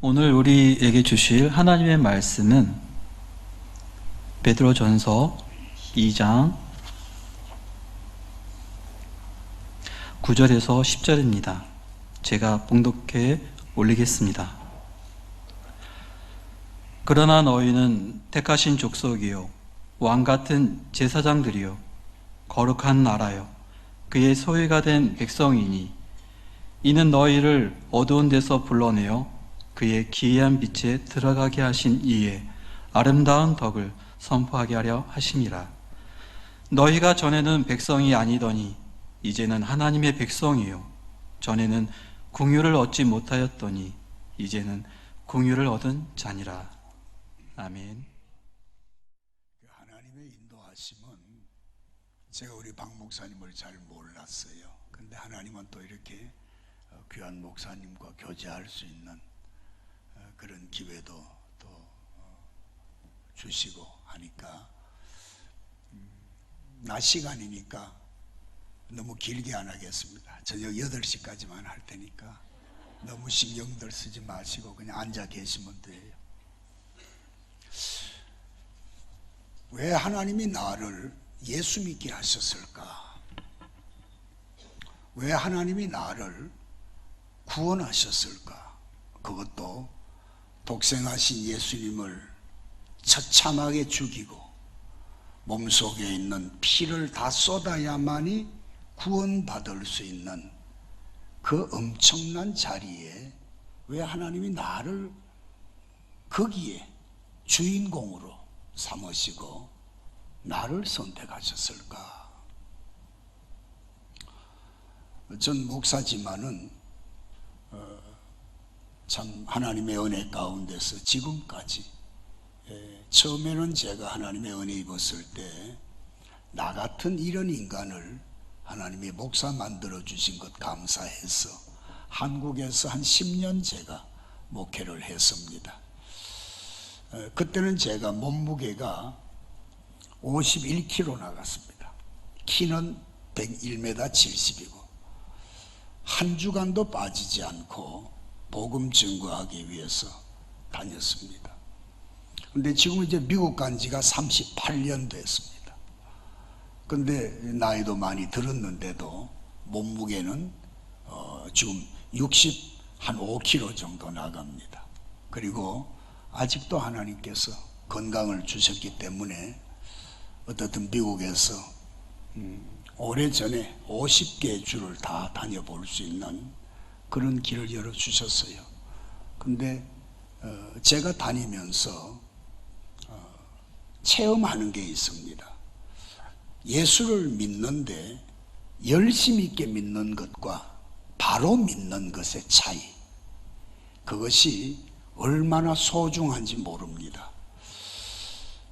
오늘 우리에게 주실 하나님의 말씀은 베드로전서 2장 9절에서 10절입니다. 제가 봉독해 올리겠습니다. 그러나 너희는 택하신 족속이요 왕같은 제사장들이요 거룩한 나라요 그의 소유가 된 백성이니 이는 너희를 어두운 데서 불러내어 그의 기이한 빛에 들어가게 하신 이의 아름다운 덕을 선포하게 하려 하심이라. 너희가 전에는 백성이 아니더니 이제는 하나님의 백성이요 전에는 긍휼을 얻지 못하였더니 이제는 긍휼을 얻은 자니라. 아멘. 하나님의 인도하심은 제가 우리 박 목사님을 잘 몰랐어요. 근데 하나님은 또 이렇게 귀한 목사님과 교제할 수 있는 그런 기회도 또 주시고 하니까 낮 시간이니까 너무 길게 안 하겠습니다. 저녁 8시까지만 할 테니까 너무 신경들 쓰지 마시고 그냥 앉아 계시면 돼요. 왜 하나님이 나를 예수 믿게 하셨을까? 왜 하나님이 나를 구원하셨을까? 그것도 독생하신 예수님을 처참하게 죽이고 몸속에 있는 피를 다 쏟아야만이 구원받을 수 있는 그 엄청난 자리에 왜 하나님이 나를 거기에 주인공으로 삼으시고 나를 선택하셨을까? 전 목사지만은 참 하나님의 은혜 가운데서 지금까지 처음에는 제가 하나님의 은혜 입었을 때 나 같은 이런 인간을 하나님이 목사 만들어 주신 것 감사해서 한국에서 한 10년 제가 목회를 했습니다. 그때는 제가 몸무게가 51kg 나갔습니다. 키는 101m 70이고 한 주간도 빠지지 않고 복음 증거하기 위해서 다녔습니다. 근데 지금 이제 미국 간 지가 38년 됐습니다. 근데 나이도 많이 들었는데도 몸무게는 지금 65kg 정도 나갑니다. 그리고 아직도 하나님께서 건강을 주셨기 때문에 어떻든 미국에서 오래전에 50개의 주를 다 다녀볼 수 있는 그런 길을 열어주셨어요. 근데 제가 다니면서 체험하는 게 있습니다. 예수를 믿는데 열심 있게 믿는 것과 바로 믿는 것의 차이, 그것이 얼마나 소중한지 모릅니다.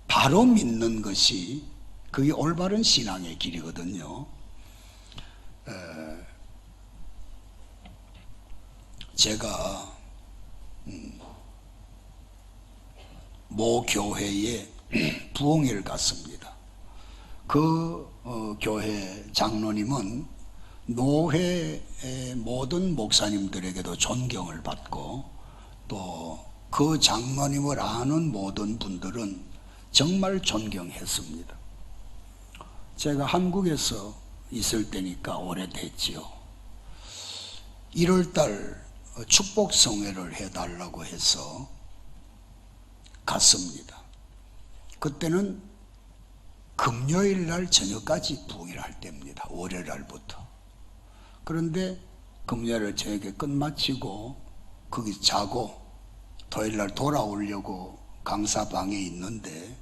바로 믿는 것이 그게 올바른 신앙의 길이거든요. 제가 모 교회에 부흥회를 갔습니다. 그 교회 장로님은 노회의 모든 목사님들에게도 존경을 받고 또 그 장로님을 아는 모든 분들은 정말 존경했습니다. 제가 한국에서 있을 때니까 오래됐지요. 1월달 축복 성회를 해달라고 해서 갔습니다. 그때는 금요일 날 저녁까지 부흥회를 할 때입니다. 월요일날부터. 그런데 금요일 저녁에 끝마치고 거기 자고 토요일날 돌아오려고 강사방에 있는데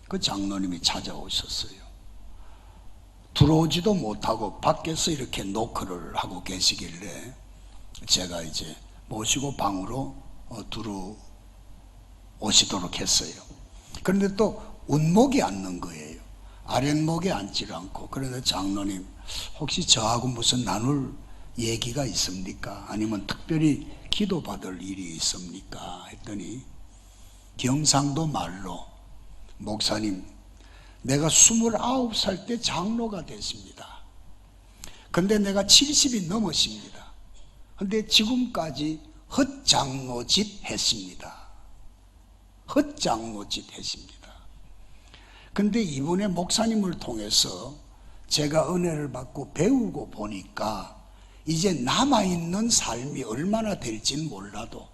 그 장로님이 찾아오셨어요. 들어오지도 못하고 밖에서 이렇게 노크를 하고 계시길래 제가 이제 모시고 방으로 들어오시도록 했어요. 그런데 또 운목이 앉는 거예요. 아랫목에 앉지 않고. 그래서 장로님, 혹시 저하고 무슨 나눌 얘기가 있습니까? 아니면 특별히 기도받을 일이 있습니까? 했더니 경상도 말로, 목사님, 내가 29살 때 장로가 됐습니다. 근데 내가 70이 넘었습니다. 근데 지금까지 헛장로짓 했습니다. 헛장로짓 했습니다. 근데 이번에 목사님을 통해서 제가 은혜를 받고 배우고 보니까 이제 남아있는 삶이 얼마나 될지는 몰라도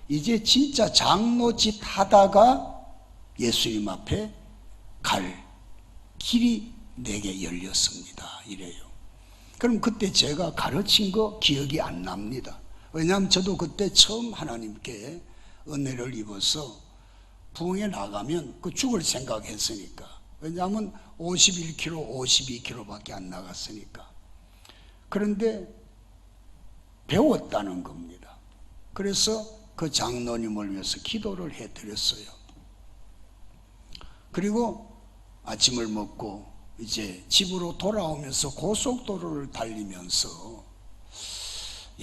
이제 진짜 장로짓 하다가 예수님 앞에 갈 길이 내게 열렸습니다. 이래요. 그럼 그때 제가 가르친 거 기억이 안 납니다. 왜냐하면 저도 그때 처음 하나님께 은혜를 입어서 부흥에 나가면 그 죽을 생각했으니까. 왜냐하면 51kg, 52kg밖에 안 나갔으니까. 그런데 배웠다는 겁니다. 그래서 그 장로님을 위해서 기도를 해드렸어요. 그리고 아침을 먹고 이제 집으로 돌아오면서 고속도로를 달리면서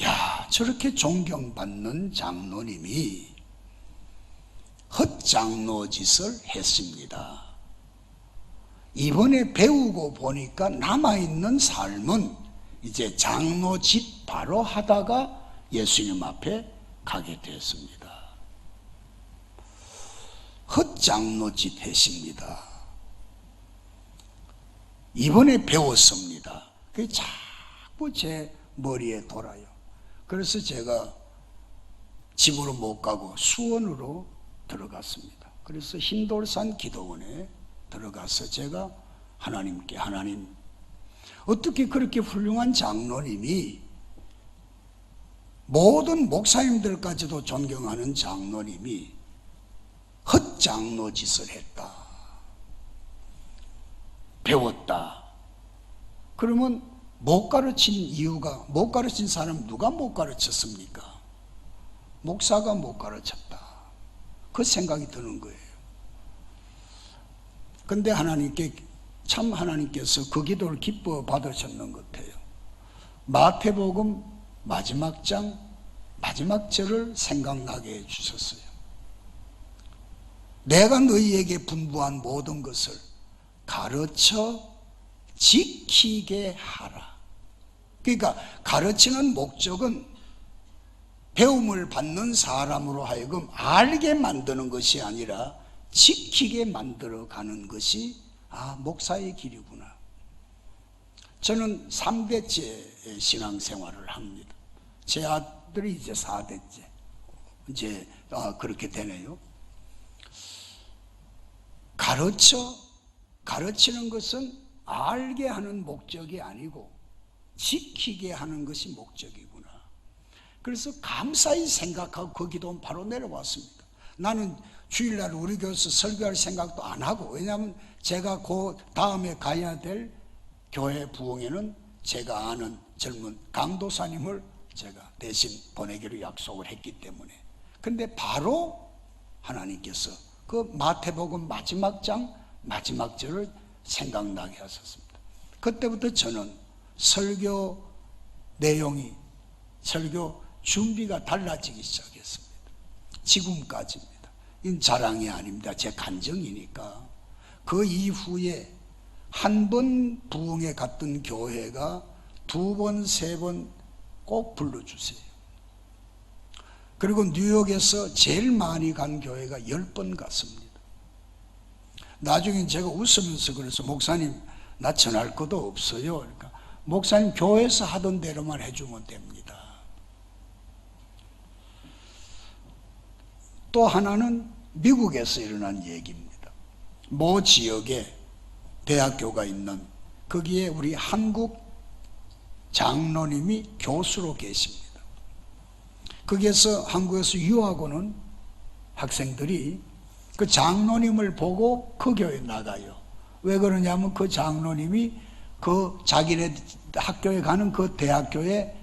야, 저렇게 존경받는 장로님이 헛장로짓을 했습니다. 이번에 배우고 보니까 남아있는 삶은 이제 장로짓 바로 하다가 예수님 앞에 가게 됐습니다. 헛장로짓 했습니다. 이번에 배웠습니다. 그게 자꾸 제 머리에 돌아요. 그래서 제가 집으로 못 가고 수원으로 들어갔습니다. 그래서 흰돌산 기도원에 들어가서 제가 하나님께, 하나님, 어떻게 그렇게 훌륭한 장로님이, 모든 목사님들까지도 존경하는 장로님이 헛장로 짓을 했다, 배웠다. 그러면 못 가르친 이유가, 못 가르친 사람 누가 못 가르쳤습니까? 목사가 못 가르쳤다, 그 생각이 드는 거예요. 근데 하나님께, 참 하나님께서 그 기도를 기뻐 받으셨는 것 같아요. 마태복음 마지막 장 마지막 절을 생각나게 해주셨어요. 내가 너희에게 분부한 모든 것을 가르쳐 지키게 하라. 그러니까 가르치는 목적은 배움을 받는 사람으로 하여금 알게 만드는 것이 아니라 지키게 만들어가는 것이 목사의 길이구나. 저는 3대째 신앙생활을 합니다. 제 아들이 이제 4대째 이제 그렇게 되네요. 가르치는 것은 알게 하는 목적이 아니고 지키게 하는 것이 목적이구나. 그래서 감사히 생각하고 그 기도는 바로 내려왔습니다. 나는 주일날 우리 교회에서 설교할 생각도 안 하고, 왜냐하면 제가 그 다음에 가야 될 교회 부흥에는 제가 아는 젊은 강도사님을 제가 대신 보내기로 약속을 했기 때문에. 근데 바로 하나님께서 그 마태복음 마지막 장 마지막 절을 생각나게 하셨습니다. 그때부터 저는 설교 내용이, 설교 준비가 달라지기 시작했습니다. 지금까지입니다. 이건 자랑이 아닙니다. 제 간증이니까. 그 이후에 한 번 부흥에 갔던 교회가 2번, 3번 꼭 불러주세요. 그리고 뉴욕에서 제일 많이 간 교회가 10번 갔습니다. 나중에 제가 웃으면서 그래서, 목사님 나 전할 것도 없어요. 그러니까 목사님 교회에서 하던 대로만 해주면 됩니다. 또 하나는 미국에서 일어난 얘기입니다. 모 지역에 대학교가 있는, 거기에 우리 한국 장로님이 교수로 계십니다. 거기에서 한국에서 유학 오는 학생들이 그 장로님을 보고 그 교회에 나가요. 왜 그러냐면 그 장로님이 그 자기네 학교에 가는 그 대학교의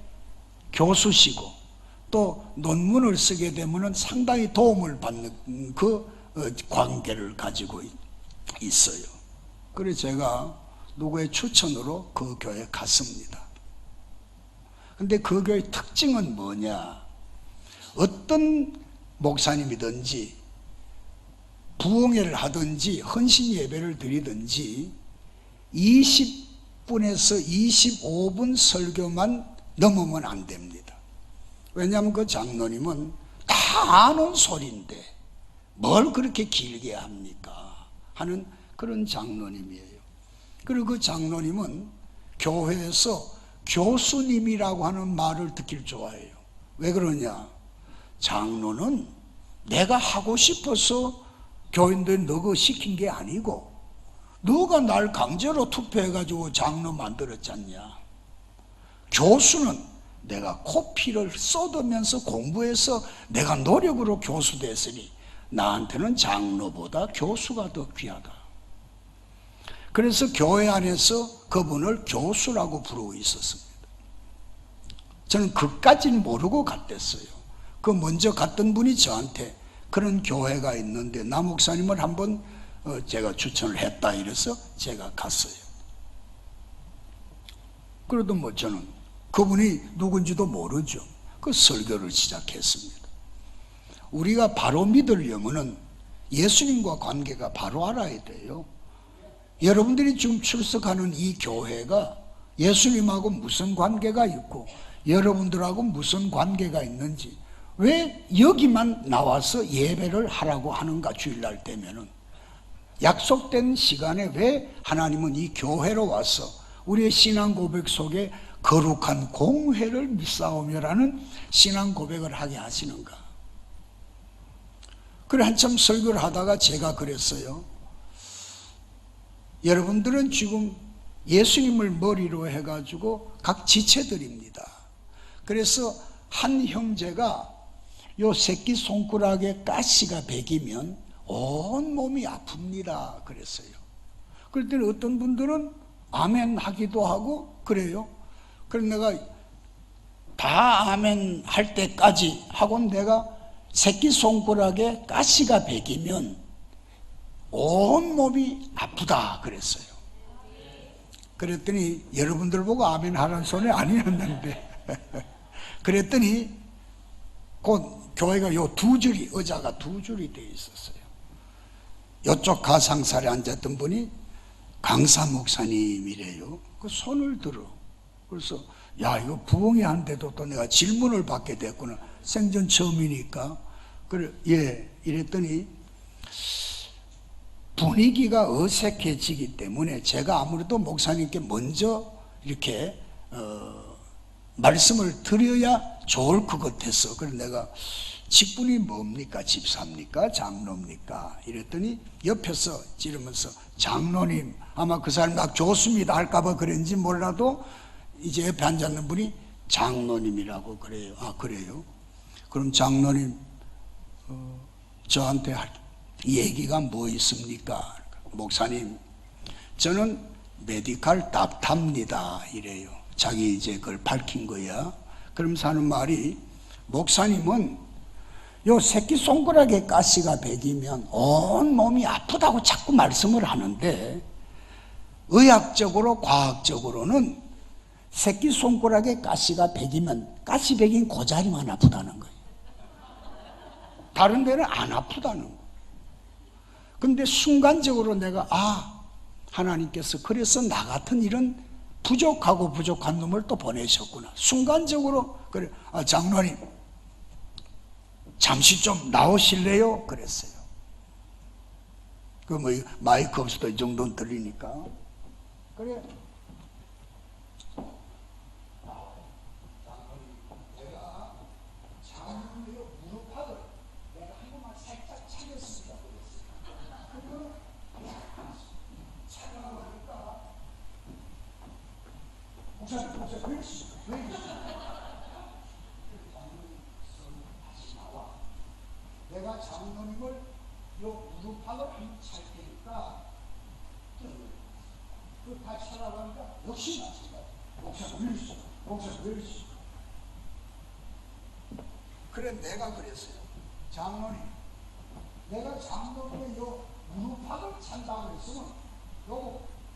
교수시고, 또 논문을 쓰게 되면 상당히 도움을 받는 그 관계를 가지고 있어요. 그래서 제가 누구의 추천으로 그 교회에 갔습니다. 근데 그 교회의 특징은 뭐냐? 어떤 목사님이든지 부흥회를 하든지 헌신 예배를 드리든지 20분에서 25분 설교만 넘으면 안 됩니다. 왜냐하면 그 장로님은 다 아는 소리인데 뭘 그렇게 길게 합니까? 하는 그런 장로님이에요. 그리고 그 장로님은 교회에서 교수님이라고 하는 말을 듣길 좋아해요. 왜 그러냐? 장로는 내가 하고 싶어서 교인들 너가 시킨 게 아니고 너가 날 강제로 투표해가지고 장로 만들었잖냐. 교수는 내가 코피를 쏟으면서 공부해서 내가 노력으로 교수 됐으니 나한테는 장로보다 교수가 더 귀하다. 그래서 교회 안에서 그분을 교수라고 부르고 있었습니다. 저는 그까지는 모르고 갔댔어요. 그 먼저 갔던 분이 저한테 그런 교회가 있는데 나 목사님을 한번 제가 추천을 했다 이래서 제가 갔어요. 그래도 뭐 저는 그분이 누군지도 모르죠. 그 설교를 시작했습니다. 우리가 바로 믿으려면은 예수님과 관계가 바로 알아야 돼요. 여러분들이 지금 출석하는 이 교회가 예수님하고 무슨 관계가 있고 여러분들하고 무슨 관계가 있는지, 왜 여기만 나와서 예배를 하라고 하는가? 주일날 되면은 약속된 시간에 왜 하나님은 이 교회로 와서 우리의 신앙 고백 속에 거룩한 공회를 믿사오며라는 신앙 고백을 하게 하시는가? 그래 한참 설교를 하다가 제가 그랬어요. 여러분들은 지금 예수님을 머리로 해가지고 각 지체들입니다. 그래서 한 형제가 요 새끼 손가락에 가시가 배기면 온 몸이 아픕니다. 그랬어요. 그랬더니 어떤 분들은 아멘 하기도 하고 그래요. 그래서 내가 다 아멘 할 때까지 하고 내가 새끼 손가락에 가시가 배기면 온 몸이 아프다 그랬어요. 그랬더니 여러분들 보고 아멘 하라는 소리 아니었는데 그랬더니 그 교회가 요 두 줄이, 의자가 두 줄이 되어 있었어요. 이쪽 가상살에 앉았던 분이 강사 목사님이래요. 그 손을 들어. 그래서 야 이거 부흥이 한데도 또 내가 질문을 받게 됐구나. 생전 처음이니까. 그래 예 이랬더니 분위기가 어색해지기 때문에 제가 아무래도 목사님께 먼저 이렇게 말씀을 드려야 좋을 것 같아서 그래서 내가 직분이 뭡니까? 집사입니까? 장로입니까? 이랬더니 옆에서 지르면서 장로님, 아마 그 사람이 막 좋습니다 할까봐 그랬는지 몰라도 이제 옆에 앉았는 분이 장로님이라고 그래요. 아 그래요? 그럼 장로님 저한테 할 얘기가 뭐 있습니까? 목사님 저는 메디칼 닥터입니다 이래요. 자기 이제 그걸 밝힌 거야. 그러면서 하는 말이 목사님은 요 새끼손가락에 가시가 배기면 온 몸이 아프다고 자꾸 말씀을 하는데 의학적으로 과학적으로는 새끼손가락에 가시가 배기면 가시 배긴 그 자리만 아프다는 거예요. 다른 데는 안 아프다는 거예요. 근데 순간적으로 내가 하나님께서 그래서 나 같은 이런 부족한 놈을 또 보내셨구나. 순간적으로 그래 장로님 잠시 좀 나오실래요? 그랬어요. 그 뭐 마이크 없어도 이 정도는 들리니까 그래. 내가 장로님 무릎팍을 내가 한 번만 살짝 차겠습니다. 그리고 차가우니까 목사님 왜 이러시죠? 내가 장로님을 요 무릎팍을 한번 찰 테니까 그 다시 살아가니까 역시 목사님 왜 이러시죠? 목사님 왜 이러시죠? 그래 내가 그랬어요. 장로님 내가 장로님의 요 무릎팍을 찬다고 했으면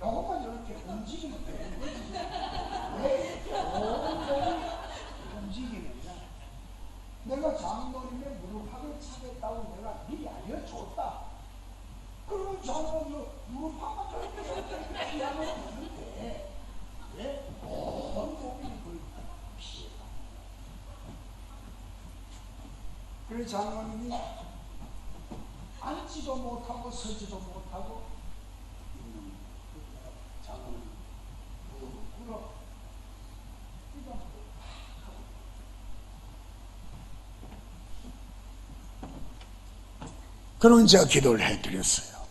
요거만 이렇게 움직이면 되는 거지. 왜 이렇게 온몸이 움직이느냐. 내가 장로님의 무릎팍을 차겠다고 내가 미리 알려줬다. 그러면 장로님 무릎팍만 저렇게 피하면 되는데 왜 온몸이 피해가. 그래서 장로님이 앉지도 못하고 서지도 못하고 있는 장로님 울어. 그러면 제가 기도를 해드렸어요.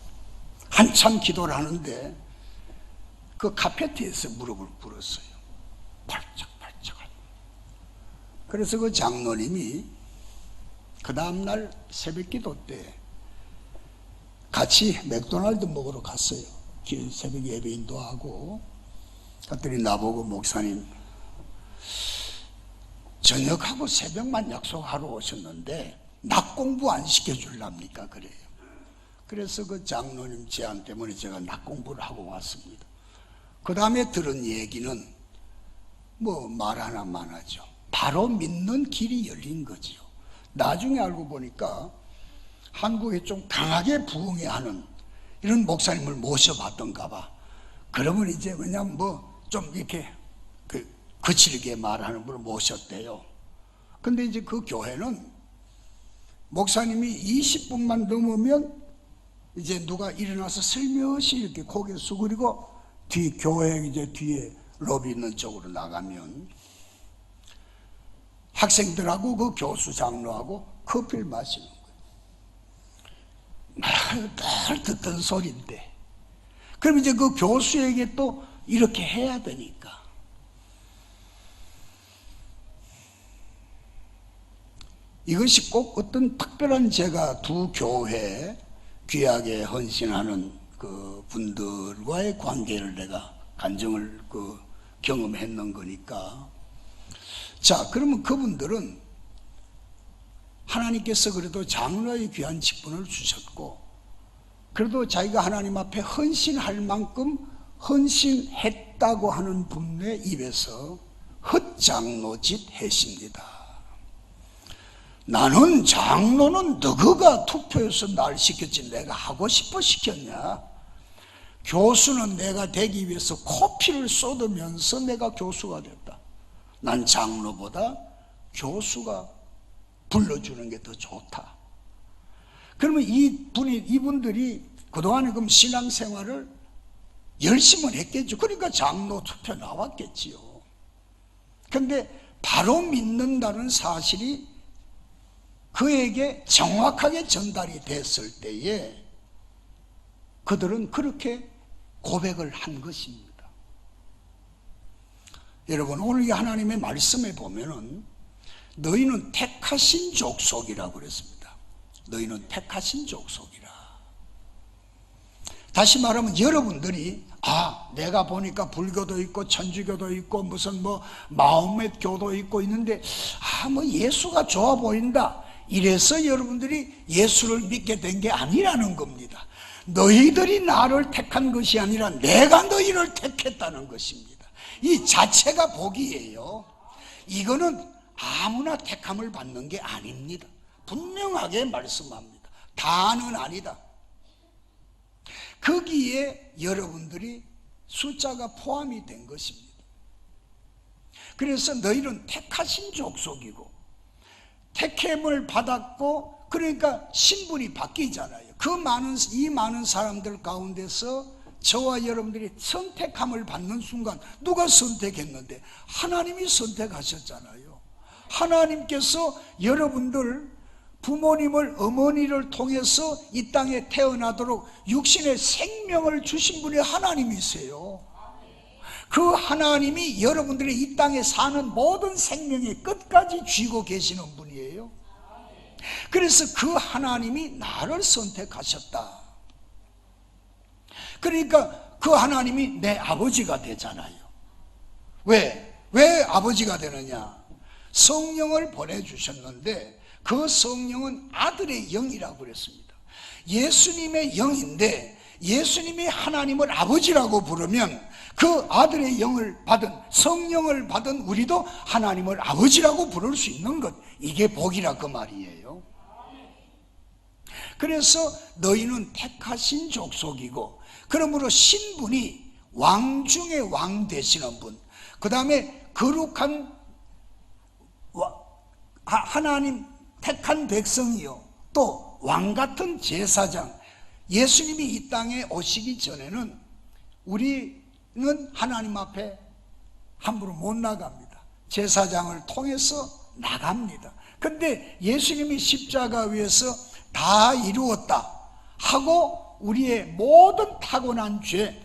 한참 기도를 하는데 그 카페트에서 무릎을 꿇었어요. 발짝발짝. 그래서 그 장로님이 그 다음날 새벽 기도 때 같이 맥도날드 먹으러 갔어요. 새벽 예배 인도하고 갔더니 나보고 목사님 저녁하고 새벽만 약속하러 오셨는데 낮 공부 안 시켜줄랍니까? 그래요. 그래서 그 장로님 제안 때문에 제가 낮 공부를 하고 왔습니다. 그 다음에 들은 얘기는 뭐 말 하나만 하죠. 바로 믿는 길이 열린 거지요. 나중에 알고 보니까 한국에 좀 강하게 부흥해하는 이런 목사님을 모셔봤던가 봐. 그러면 이제 그냥 뭐 좀 이렇게 거칠게 말하는 분을 모셨대요. 근데 이제 그 교회는 목사님이 20분만 넘으면 이제 누가 일어나서 슬며시 이렇게 고개 숙이고 교회 이제 뒤에 로비 있는 쪽으로 나가면 학생들하고 그 교수 장로하고 커피를 마시는 거예요. 늘 듣던 소리인데 그럼 이제 그 교수에게 또 이렇게 해야 되니까 이것이 꼭 어떤 특별한 제가 두 교회 귀하게 헌신하는 그 분들과의 관계를 내가 간증을 경험했는 거니까. 자, 그러면 그분들은 하나님께서 그래도 장로의 귀한 직분을 주셨고 그래도 자기가 하나님 앞에 헌신할 만큼 헌신했다고 하는 분의 입에서 헛장로짓 했습니다. 나는 장로는 너가 투표해서 날 시켰지 내가 하고 싶어 시켰냐? 교수는 내가 되기 위해서 코피를 쏟으면서 내가 교수가 됐다. 난 장로보다 교수가 불러주는 게 더 좋다. 그러면 이분들이 그동안에 그럼 신앙생활을 열심히 했겠죠. 그러니까 장로 투표 나왔겠지요. 근데 바로 믿는다는 사실이 그에게 정확하게 전달이 됐을 때에 그들은 그렇게 고백을 한 것입니다. 여러분, 오늘 이 하나님의 말씀에 보면은 너희는 택하신 족속이라고 그랬습니다. 너희는 택하신 족속이라. 다시 말하면 여러분들이 내가 보니까 불교도 있고 천주교도 있고 무슨 뭐 마음의 교도 있고 있는데 뭐 예수가 좋아 보인다. 이래서 여러분들이 예수를 믿게 된 게 아니라는 겁니다. 너희들이 나를 택한 것이 아니라 내가 너희를 택했다는 것입니다. 이 자체가 복이에요. 이거는 아무나 택함을 받는 게 아닙니다. 분명하게 말씀합니다. 다는 아니다. 거기에 여러분들이 숫자가 포함이 된 것입니다. 그래서 너희는 택하신 족속이고 택함을 받았고 그러니까 신분이 바뀌잖아요. 이 많은 사람들 가운데서 저와 여러분들이 선택함을 받는 순간 누가 선택했는데 하나님이 선택하셨잖아요. 하나님께서 여러분들 부모님을 어머니를 통해서 이 땅에 태어나도록 육신의 생명을 주신 분이 하나님이세요. 그 하나님이 여러분들이 이 땅에 사는 모든 생명의 끝까지 쥐고 계시는 분이에요. 그래서 그 하나님이 나를 선택하셨다. 그러니까 그 하나님이 내 아버지가 되잖아요. 왜 아버지가 되느냐? 성령을 보내주셨는데 그 성령은 아들의 영이라고 그랬습니다. 예수님의 영인데 예수님이 하나님을 아버지라고 부르면 그 아들의 영을 받은 성령을 받은 우리도 하나님을 아버지라고 부를 수 있는 것, 이게 복이라 그 말이에요. 그래서 너희는 택하신 족속이고 그러므로 신분이 왕 중에 왕 되시는 분, 그 다음에 거룩한 하나님 택한 백성이요 또 왕같은 제사장. 예수님이 이 땅에 오시기 전에는 우리는 하나님 앞에 함부로 못 나갑니다. 제사장을 통해서 나갑니다. 근데 예수님이 십자가 위에서 다 이루었다 하고 우리의 모든 타고난 죄,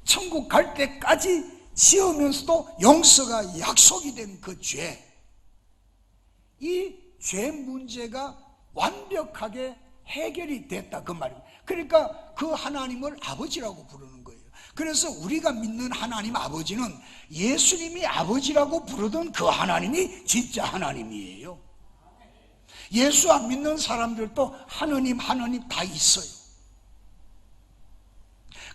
천국 갈 때까지 지으면서도 용서가 약속이 된 그 죄, 이 죄 문제가 완벽하게 해결이 됐다 그 말입니다. 그러니까 그 하나님을 아버지라고 부르는 거예요. 그래서 우리가 믿는 하나님 아버지는 예수님이 아버지라고 부르던 그 하나님이 진짜 하나님이에요. 예수 안 믿는 사람들도 하느님 다 있어요.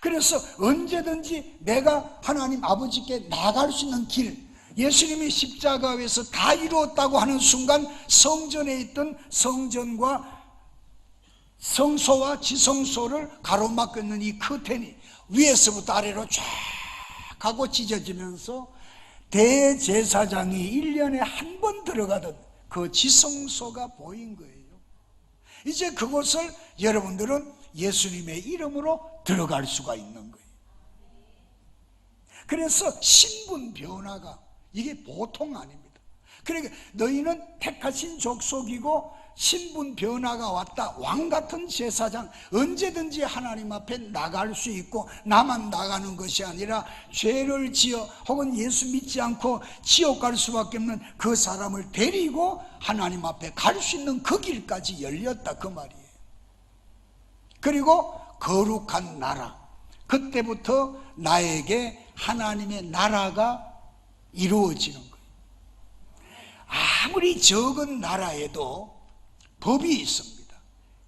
그래서 언제든지 내가 하나님 아버지께 나아갈 수 있는 길, 예수님이 십자가에서 다 이루었다고 하는 순간 성전에 있던 성전과 성소와 지성소를 가로막고 있는 이 커튼이 위에서부터 아래로 쫙 하고 찢어지면서 대제사장이 1년에 한 번 들어가던 그 지성소가 보인 거예요. 이제 그곳을 여러분들은 예수님의 이름으로 들어갈 수가 있는 거예요. 그래서 신분 변화가 이게 보통 아닙니다. 그러니까 너희는 택하신 족속이고 신분 변화가 왔다. 왕같은 제사장, 언제든지 하나님 앞에 나갈 수 있고, 나만 나가는 것이 아니라 죄를 지어 혹은 예수 믿지 않고 지옥 갈 수밖에 없는 그 사람을 데리고 하나님 앞에 갈 수 있는 그 길까지 열렸다 그 말이에요. 그리고 거룩한 나라, 그때부터 나에게 하나님의 나라가 이루어지는 거예요. 아무리 적은 나라에도 법이 있습니다.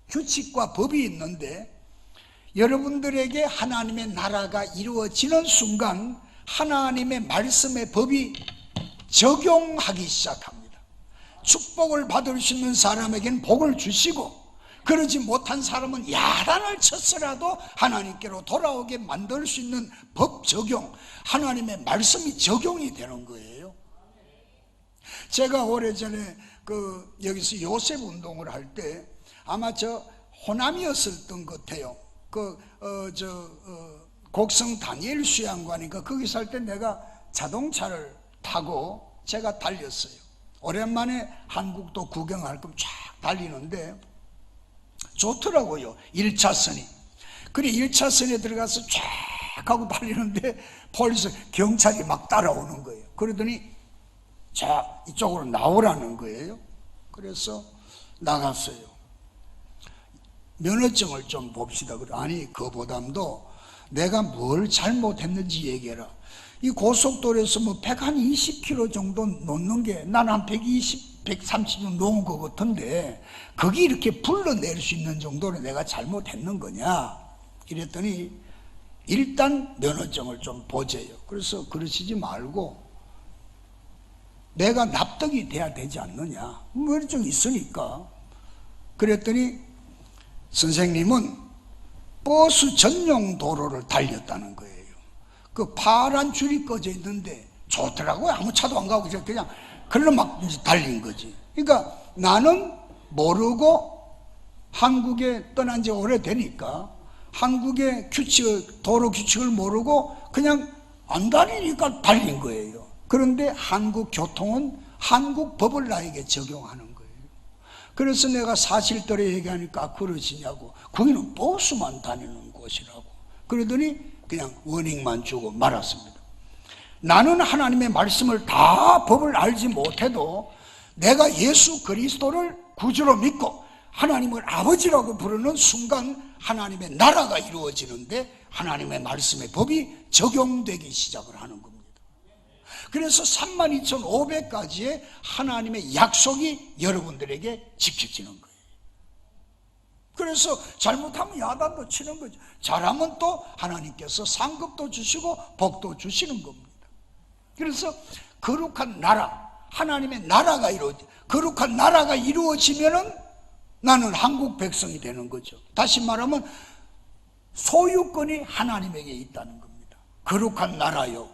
규칙과 법이 있는데 여러분들에게 하나님의 나라가 이루어지는 순간 하나님의 말씀의 법이 적용하기 시작합니다. 축복을 받을 수 있는 사람에게는 복을 주시고, 그러지 못한 사람은 야단을 쳤으라도 하나님께로 돌아오게 만들 수 있는 법 적용, 하나님의 말씀이 적용이 되는 거예요. 제가 오래전에 여기서 요셉 운동을 할 때 아마 저 호남이었던 것 같아요. 곡성 다니엘 수양관인가 거기서 할 때 내가 자동차를 타고 제가 달렸어요. 오랜만에 한국도 구경할 겸 쫙 달리는데 좋더라고요. 1차선이. 그래 1차선에 들어가서 쫙 하고 달리는데 폴리스 경찰이 막 따라오는 거예요. 그러더니 자 이쪽으로 나오라는 거예요. 그래서 나갔어요. 면허증을 좀 봅시다. 그래 아니 그보담도 내가 뭘 잘못했는지 얘기해라. 이 고속도로에서 뭐 120km 정도 놓는 게 난 한 120, 130 정도 놓은 것 같은데 거기 이렇게 불러낼 수 있는 정도로 내가 잘못했는 거냐 이랬더니 일단 면허증을 좀 보재요. 그래서 그러시지 말고 내가 납득이 돼야 되지 않느냐, 면허증 있으니까. 그랬더니 선생님은 버스 전용 도로를 달렸다는 거예요. 그 파란 줄이 꺼져 있는데 좋더라고요. 아무 차도 안 가고 그냥 글로 막 달린 거지. 그러니까 나는 모르고 한국에 떠난 지 오래되니까 한국의 규칙, 도로 규칙을 모르고 그냥 안 달리니까 달린 거예요. 그런데 한국 교통은 한국 법을 나에게 적용하는 거예요. 그래서 내가 사실대로 얘기하니까 그러시냐고. 거기는 버스만 다니는 곳이라고. 그러더니 그냥 워닝만 주고 말았습니다. 나는 하나님의 말씀을 다 법을 알지 못해도 내가 예수 그리스도를 구주로 믿고 하나님을 아버지라고 부르는 순간 하나님의 나라가 이루어지는데 하나님의 말씀의 법이 적용되기 시작을 하는 겁니다. 그래서 32,500가지의 하나님의 약속이 여러분들에게 지켜지는 거예요. 그래서 잘못하면 야단도 치는 거죠. 잘하면 또 하나님께서 상급도 주시고 복도 주시는 겁니다. 그래서 거룩한 나라, 하나님의 나라가 거룩한 나라가 이루어지면은 나는 한국 백성이 되는 거죠. 다시 말하면 소유권이 하나님에게 있다는 겁니다. 거룩한 나라요,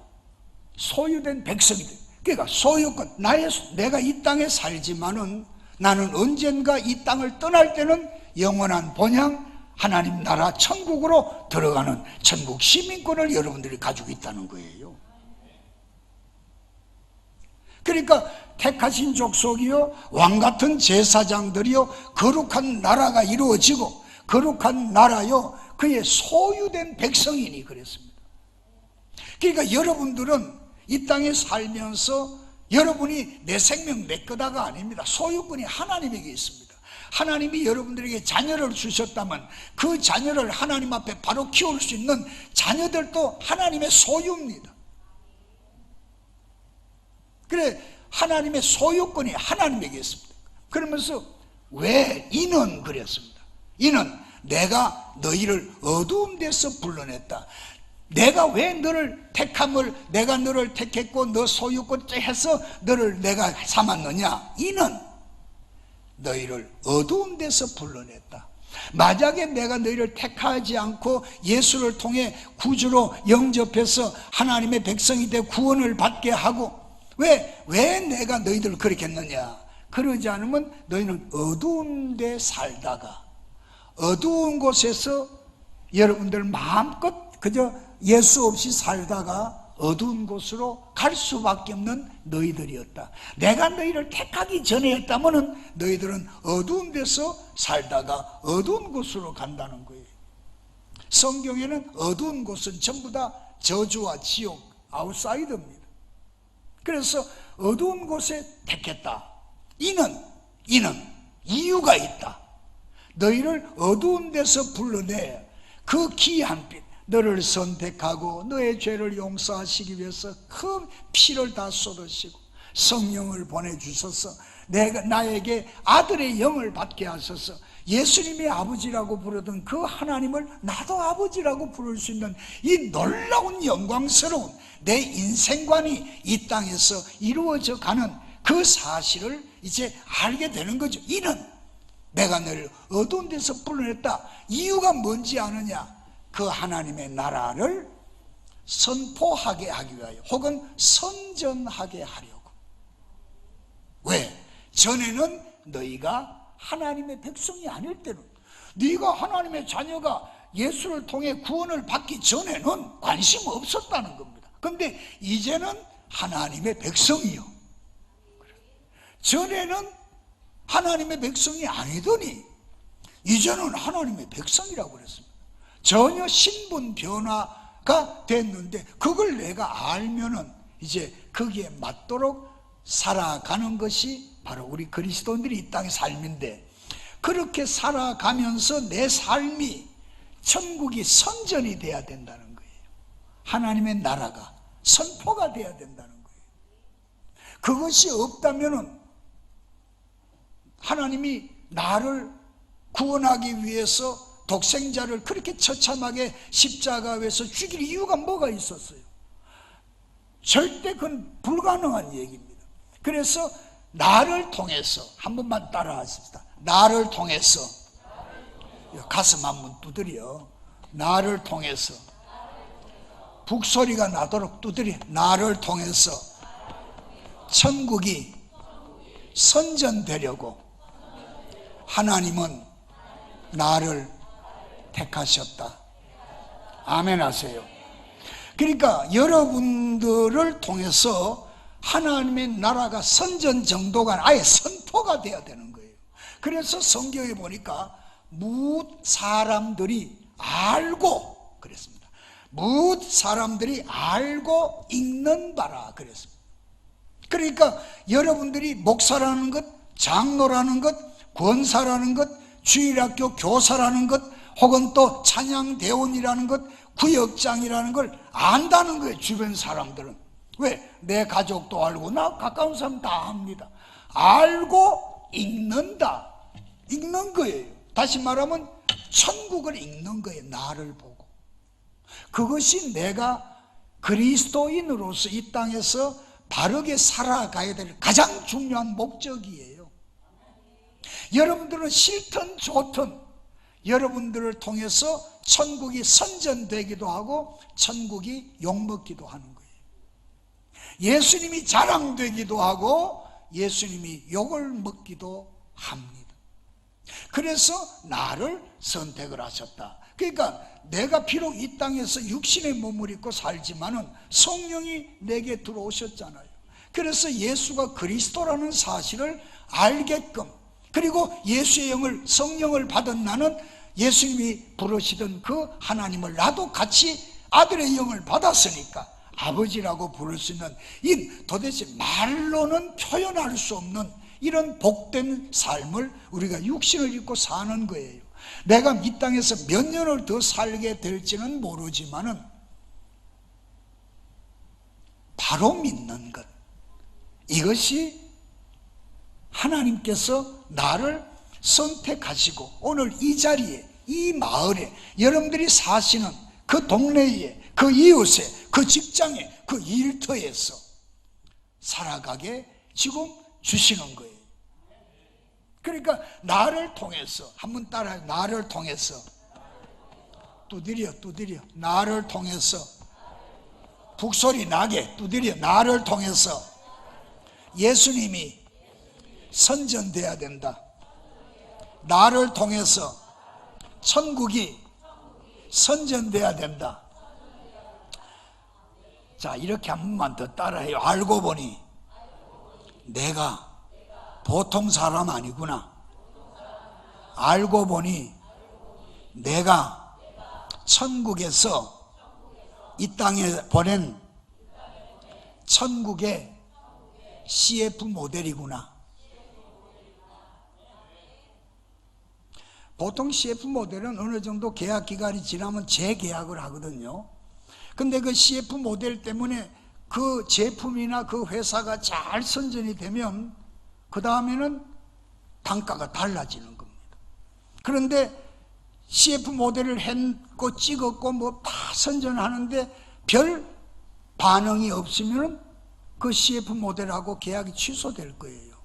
소유된 백성이 돼. 그러니까 소유권, 내가 이 땅에 살지만은 나는 언젠가 이 땅을 떠날 때는 영원한 본향 하나님 나라 천국으로 들어가는 천국 시민권을 여러분들이 가지고 있다는 거예요. 그러니까 택하신 족속이요, 왕같은 제사장들이요, 거룩한 나라가 이루어지고 거룩한 나라요, 그의 소유된 백성이니 그랬습니다. 그러니까 여러분들은 이 땅에 살면서 여러분이 내 생명 내 거다가 아닙니다. 소유권이 하나님에게 있습니다. 하나님이 여러분들에게 자녀를 주셨다면 그 자녀를 하나님 앞에 바로 키울 수 있는 자녀들도 하나님의 소유입니다. 그래, 하나님의 소유권이 하나님에게 있습니다. 그러면서 왜 이는 그랬습니다. 이는 내가 너희를 어두운 데서 불러냈다. 내가 왜 너를 택함을, 내가 너를 택했고 너 소유권 해서 너를 내가 삼았느냐. 이는 너희를 어두운 데서 불러냈다. 만약에 내가 너희를 택하지 않고 예수를 통해 구주로 영접해서 하나님의 백성이 되 구원을 받게 하고 왜 내가 너희들을 그렇게 했느냐. 그러지 않으면 너희는 어두운 데 살다가 어두운 곳에서 여러분들 마음껏 그저 예수 없이 살다가 어두운 곳으로 갈 수밖에 없는 너희들이었다. 내가 너희를 택하기 전에였다면 너희들은 어두운 데서 살다가 어두운 곳으로 간다는 거예요. 성경에는 어두운 곳은 전부 다 저주와 지옥, 아웃사이더입니다. 그래서 어두운 곳에 택했다. 이는 이유가 있다. 너희를 어두운 데서 불러내 그 귀한 빛, 너를 선택하고 너의 죄를 용서하시기 위해서 큰 피를 다 쏟으시고 성령을 보내주셔서 나에게 아들의 영을 받게 하셔서 예수님의 아버지라고 부르던 그 하나님을 나도 아버지라고 부를 수 있는 이 놀라운 영광스러운 내 인생관이 이 땅에서 이루어져 가는 그 사실을 이제 알게 되는 거죠. 이는 내가 너를 어두운 데서 불러냈다. 이유가 뭔지 아느냐? 그 하나님의 나라를 선포하게 하기 위하여 혹은 선전하게 하려고. 왜? 전에는 너희가 하나님의 백성이 아닐 때는, 네가 하나님의 자녀가 예수를 통해 구원을 받기 전에는 관심 없었다는 겁니다. 그런데 이제는 하나님의 백성이요, 전에는 하나님의 백성이 아니더니 이제는 하나님의 백성이라고 그랬습니다. 전혀 신분 변화가 됐는데 그걸 내가 알면은 이제 거기에 맞도록 살아가는 것이 바로 우리 그리스도인들이 이 땅의 삶인데, 그렇게 살아가면서 내 삶이 천국이 선전이 돼야 된다는 거예요. 하나님의 나라가 선포가 돼야 된다는 거예요. 그것이 없다면은 하나님이 나를 구원하기 위해서 독생자를 그렇게 처참하게 십자가에서 죽일 이유가 뭐가 있었어요? 절대 그건 불가능한 얘기입니다. 그래서 나를 통해서, 한 번만 따라 하십시다. 나를 통해서, 가슴 한번 두드려. 나를 통해서, 북소리가 나도록 두드려. 나를 통해서 천국이 선전되려고 하나님은 나를 택하셨다. 아멘 하세요. 그러니까 여러분들을 통해서 하나님의 나라가 선전 정도가 아예 선포가 돼야 되는 거예요. 그래서 성경에 보니까 뭇 사람들이 알고 그랬습니다. 뭇 사람들이 알고 읽는 바라 그랬습니다. 그러니까 여러분들이 목사라는 것, 장로라는 것, 권사라는 것, 주일학교 교사라는 것, 혹은 또 찬양대원이라는 것, 구역장이라는 걸 안다는 거예요. 주변 사람들은. 왜? 내 가족도 알고 나 가까운 사람 다 압니다. 알고 읽는다. 읽는 거예요. 다시 말하면 천국을 읽는 거예요. 나를 보고. 그것이 내가 그리스도인으로서 이 땅에서 바르게 살아가야 될 가장 중요한 목적이에요. 여러분들은 싫든 좋든 여러분들을 통해서 천국이 선전되기도 하고 천국이 욕먹기도 하는 거예요. 예수님이 자랑되기도 하고 예수님이 욕을 먹기도 합니다. 그래서 나를 선택을 하셨다. 그러니까 내가 비록 이 땅에서 육신의 몸을 입고 살지만은 성령이 내게 들어오셨잖아요. 그래서 예수가 그리스도라는 사실을 알게끔, 그리고 예수의 영을, 성령을 받은 나는 예수님이 부르시던 그 하나님을 나도 같이 아들의 영을 받았으니까 아버지라고 부를 수 있는, 이 도대체 말로는 표현할 수 없는 이런 복된 삶을 우리가 육신을 입고 사는 거예요. 내가 이 땅에서 몇 년을 더 살게 될지는 모르지만은 바로 믿는 것, 이것이 하나님께서 나를 선택하시고 오늘 이 자리에, 이 마을에, 여러분들이 사시는 그 동네에, 그 이웃에, 그 직장에, 그 일터에서 살아가게 지금 주시는 거예요. 그러니까 나를 통해서, 한번 따라해요. 나를 통해서, 두드려 나를 통해서, 북소리 나게 두드려, 나를 통해서 예수님이 선전돼야 된다. 나를 통해서 천국이 선전돼야 된다. 자, 이렇게 한 번만 더 따라해요. 알고 보니 내가 보통 사람 아니구나. 알고 보니 내가 천국에서 이 땅에 보낸 천국의 CF 모델이구나. 보통 CF 모델은 어느 정도 계약 기간이 지나면 재계약을 하거든요. 근데 그 CF 모델 때문에 그 제품이나 그 회사가 잘 선전이 되면 그 다음에는 단가가 달라지는 겁니다. 그런데 CF 모델을 했고 찍었고 뭐 다 선전하는데 별 반응이 없으면 그 CF 모델하고 계약이 취소될 거예요.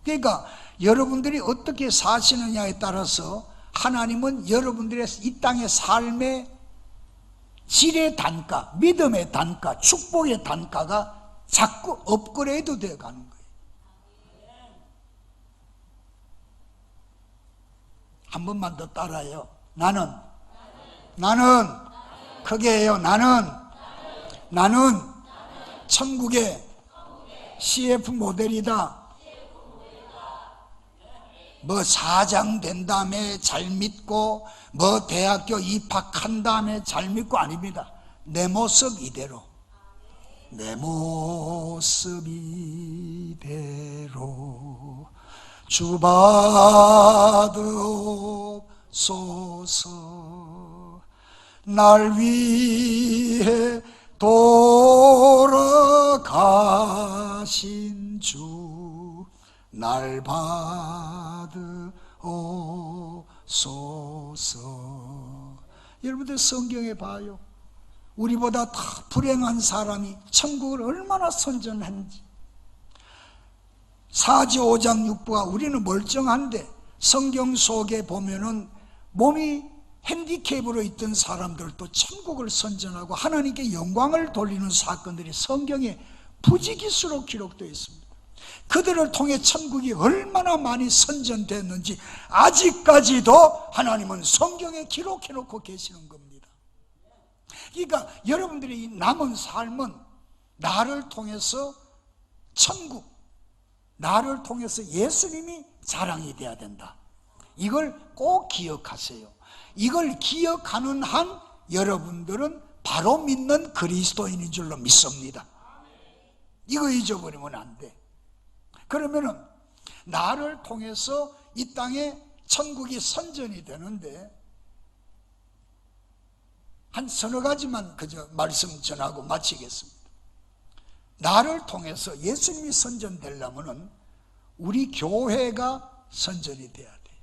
그러니까 여러분들이 어떻게 사시느냐에 따라서 하나님은 여러분들의 이 땅의 삶의 질의 단가, 믿음의 단가, 축복의 단가가 자꾸 업그레이드 되어 가는 거예요. 한 번만 더 따라해요. 나는 크게 해요. 나는 천국의 CF 모델이다. 뭐 사장 된 다음에 잘 믿고 뭐 대학교 입학한 다음에 잘 믿고 아닙니다. 내 모습 이대로, 내 모습 이대로 주 받으옵소서. 날 위해 돌아가신 주 날 받으옵소서. 여러분들 성경에 봐요. 우리보다 더 불행한 사람이 천국을 얼마나 선전했는지. 사지 5장 6부가 우리는 멀쩡한데 성경 속에 보면은 몸이 핸디캡으로 있던 사람들도 천국을 선전하고 하나님께 영광을 돌리는 사건들이 성경에 부지기수로 기록되어 있습니다. 그들을 통해 천국이 얼마나 많이 선전됐는지 아직까지도 하나님은 성경에 기록해 놓고 계시는 겁니다. 그러니까 여러분들의 이 남은 삶은 나를 통해서 천국, 나를 통해서 예수님이 자랑이 돼야 된다. 이걸 꼭 기억하세요. 이걸 기억하는 한 여러분들은 바로 믿는 그리스도인인 줄로 믿습니다. 이거 잊어버리면 안 돼. 그러면은 나를 통해서 이 땅에 천국이 선전이 되는데 한 서너 가지만 그저 말씀 전하고 마치겠습니다. 나를 통해서 예수님이 선전되려면은 우리 교회가 선전이 돼야 돼요.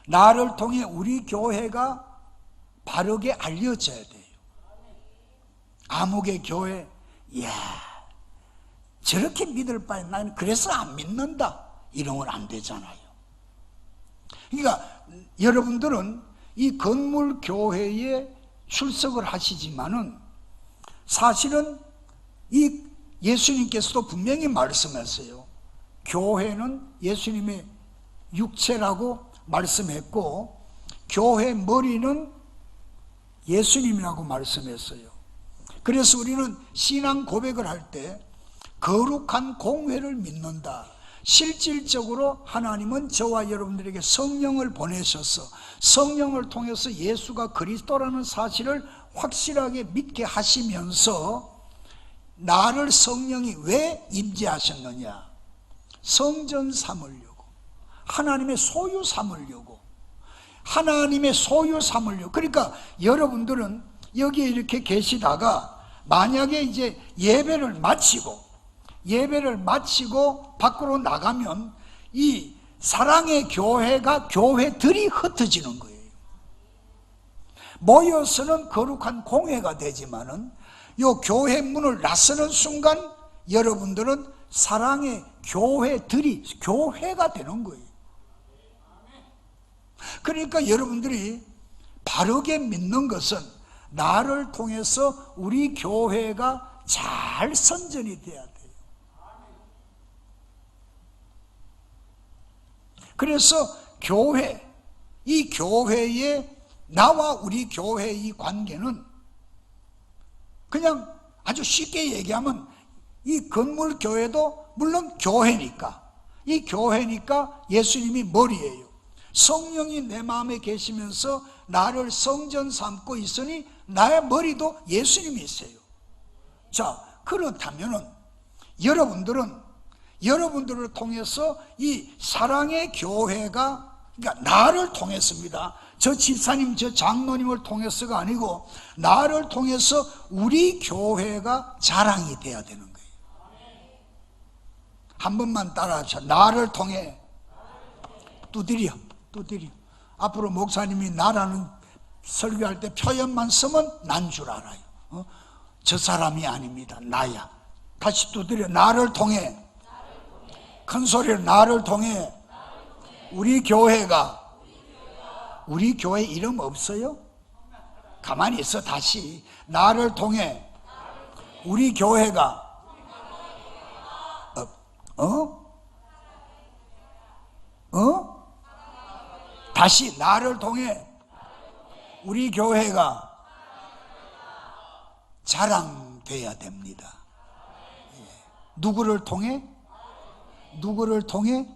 나를 통해 우리 교회가 바르게 알려져야 돼요. 아무개 교회, 이야, 저렇게 믿을 바에 나는 그래서 안 믿는다, 이러면 안 되잖아요. 그러니까 여러분들은 이 건물 교회에 출석을 하시지만은 사실은 이 예수님께서도 분명히 말씀하세요. 교회는 예수님의 육체라고 말씀했고 교회 머리는 예수님이라고 말씀했어요. 그래서 우리는 신앙 고백을 할 때 거룩한 공회를 믿는다. 실질적으로 하나님은 저와 여러분들에게 성령을 보내셔서 성령을 통해서 예수가 그리스도라는 사실을 확실하게 믿게 하시면서 나를 성령이 왜 임재하셨느냐? 성전 삼으려고, 하나님의 소유 삼으려고, 하나님의 소유 삼으려고. 그러니까 여러분들은 여기에 이렇게 계시다가 만약에 이제 예배를 마치고 밖으로 나가면 이 사랑의 교회가 교회들이 흩어지는 거예요. 모여서는 거룩한 공회가 되지만은 요 교회 문을 나서는 순간 여러분들은 사랑의 교회들이 교회가 되는 거예요. 그러니까 여러분들이 바르게 믿는 것은 나를 통해서 우리 교회가 잘 선전이 돼야 돼요. 그래서 이 교회의 나와 우리 교회의 이 관계는 그냥 아주 쉽게 얘기하면 이 건물 교회도 물론 교회니까, 이 교회니까 예수님이 머리예요. 성령이 내 마음에 계시면서 나를 성전 삼고 있으니 나의 머리도 예수님이세요. 자, 그렇다면은 여러분들을 통해서 이 사랑의 교회가, 그러니까 나를 통해서입니다. 저 집사님, 저 장로님을 통해서가 아니고 나를 통해서 우리 교회가 자랑이 돼야 되는 거예요. 한 번만 따라합시다. 나를 통해. 두드려. 앞으로 목사님이 나라는 설교할 때 표현만 쓰면 난 줄 알아요. 저 사람이 아닙니다. 나야. 다시 두드려. 나를 통해. 큰 소리로 나를 통해. 우리 교회가. 우리 교회 이름 없어요? 가만히 있어. 다시. 나를 통해. 우리 교회가. 다시. 나를 통해 우리 교회가 자랑돼야 됩니다. 누구를 통해? 누구를 통해?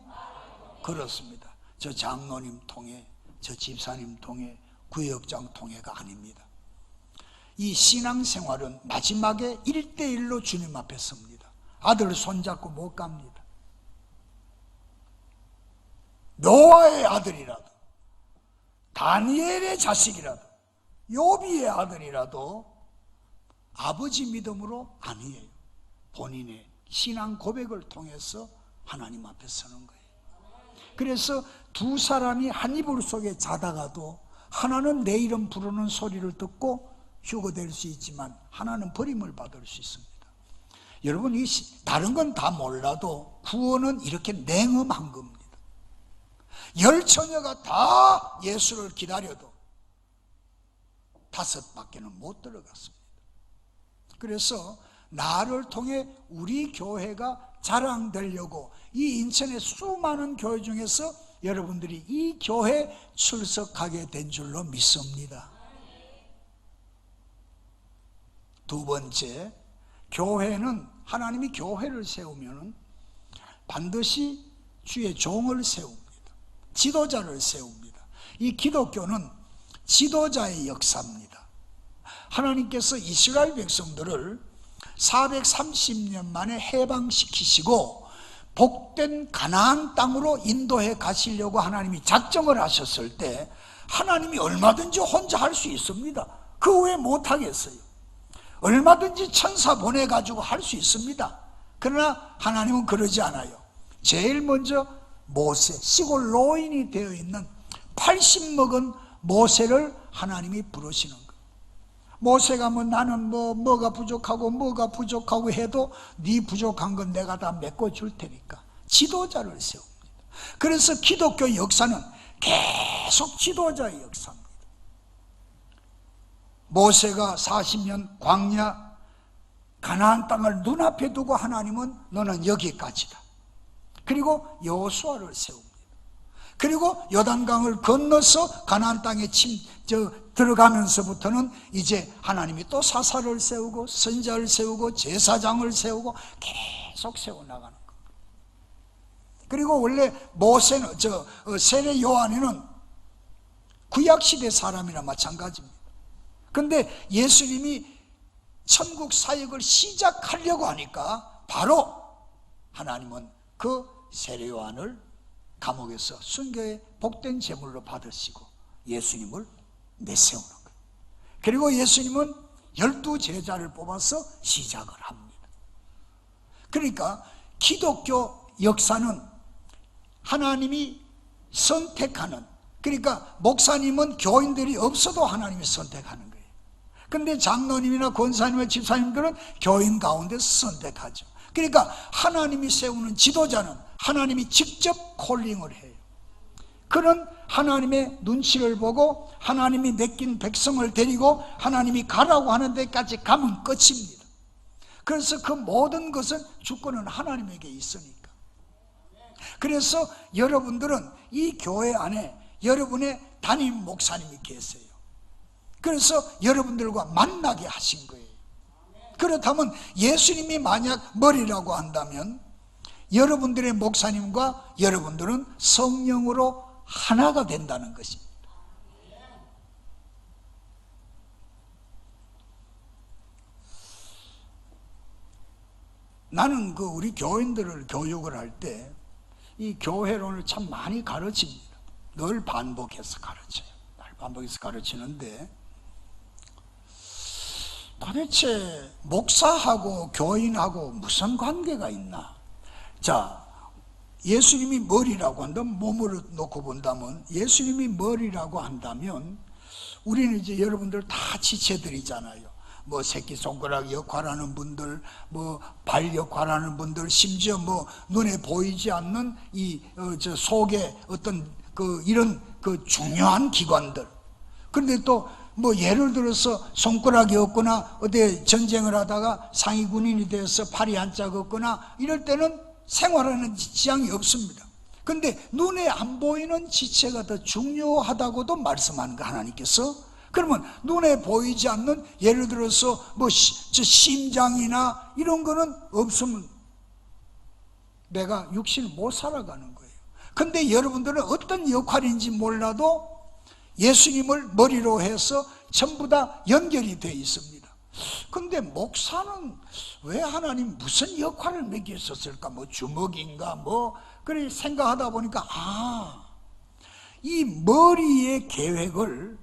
그렇습니다. 저 장로님 통해, 저 집사님 통해, 구역장 통해가 아닙니다. 이 신앙생활은 마지막에 1대1로 주님 앞에 섭니다. 아들 손잡고 못 갑니다. 노아의 아들이라도, 다니엘의 자식이라도, 요비의 아들이라도 아버지 믿음으로 아니에요. 본인의 신앙 고백을 통해서 하나님 앞에 서는 거예요. 그래서 두 사람이 한 이불 속에 자다가도 하나는 내 이름 부르는 소리를 듣고 휴거될 수 있지만 하나는 버림을 받을 수 있습니다. 여러분, 이 다른 건 다 몰라도 구원은 이렇게 냉엄한 겁니다. 열 처녀가 다 예수를 기다려도 5밖에는 못 들어갔습니다. 그래서 나를 통해 우리 교회가 자랑되려고 이 인천의 수많은 교회 중에서 여러분들이 이 교회 출석하게 된 줄로 믿습니다. 두 번째, 교회는 하나님이 교회를 세우면 반드시 주의 종을 세웁니다. 지도자를 세웁니다. 이 기독교는 지도자의 역사입니다. 하나님께서 이스라엘 백성들을 430년 만에 해방시키시고 복된 가나안 땅으로 인도해 가시려고 하나님이 작정을 하셨을 때 하나님이 얼마든지 혼자 할 수 있습니다. 그 외에 못하겠어요. 얼마든지 천사 보내가지고 할 수 있습니다. 그러나 하나님은 그러지 않아요. 제일 먼저 모세, 시골 노인이 되어 있는 80 먹은 모세를 하나님이 부르시는 거예요. 모세가 나는 뭐가 부족하고 해도 네 부족한 건 내가 다 메꿔줄 테니까 지도자를 세웁니다. 그래서 기독교 역사는 계속 지도자의 역사입니다. 모세가 40년 광야 가나안 땅을 눈앞에 두고 하나님은 너는 여기까지다. 그리고 여호수아를 세웁니다. 그리고 요단강을 건너서 가나안 땅에 들어가면서부터는 이제 하나님이 또 사사를 세우고 선지자를 세우고 제사장을 세우고 계속 세워나가는 겁니다. 그리고 원래 모세는 세례 요한은 구약시대 사람이나 마찬가지입니다. 근데 예수님이 천국 사역을 시작하려고 하니까 바로 하나님은 그 세례 요한을 감옥에서 순교의 복된 제물로 받으시고 예수님을 내세우는 거예요. 그리고 예수님은 12 제자를 뽑아서 시작을 합니다. 그러니까 기독교 역사는 하나님이 선택하는, 그러니까 목사님은 교인들이 없어도 하나님이 선택하는 거예요. 근데 장로님이나 권사님이나 집사님들은 교인 가운데서 선택하죠. 그러니까 하나님이 세우는 지도자는 하나님이 직접 콜링을 해요. 그런 하나님의 눈치를 보고 하나님이 맡긴 백성을 데리고 하나님이 가라고 하는 데까지 가면 끝입니다. 그래서 그 모든 것은 주권은 하나님에게 있으니까. 그래서 여러분들은 이 교회 안에 여러분의 담임 목사님이 계세요. 그래서 여러분들과 만나게 하신 거예요. 그렇다면 예수님이 만약 머리라고 한다면 여러분들의 목사님과 여러분들은 성령으로 하나가 된다는 것입니다. 나는 우리 교인들을 교육을 할 때 이 교회론을 참 많이 가르칩니다. 늘 반복해서 가르쳐요. 늘 반복해서 가르치는데 도대체 목사하고 교인하고 무슨 관계가 있나? 자, 예수님이 머리라고 한다면, 몸으로 놓고 본다면 예수님이 머리라고 한다면 우리는 이제 여러분들 다 지체들이잖아요. 뭐 새끼손가락 역할하는 분들, 뭐 발 역할하는 분들, 심지어 뭐 눈에 보이지 않는 속에 어떤 이런 중요한 기관들. 그런데 또 뭐 예를 들어서 손가락이 없거나 어디 전쟁을 하다가 상위 군인이 되어서 팔이 한짝 없거나 이럴 때는 생활하는 지장이 없습니다. 근데 눈에 안 보이는 지체가 더 중요하다고도 말씀하는 거 하나님께서. 그러면 눈에 보이지 않는 예를 들어서 뭐 심장이나 이런 거는 없으면 내가 육신을 못 살아가는 거예요. 근데 여러분들은 어떤 역할인지 몰라도 예수님을 머리로 해서 전부 다 연결이 되어 있습니다. 근데 목사는 왜 하나님 무슨 역할을 맡겼었을까? 뭐 주먹인가? 뭐 그래 생각하다 보니까 이 머리의 계획을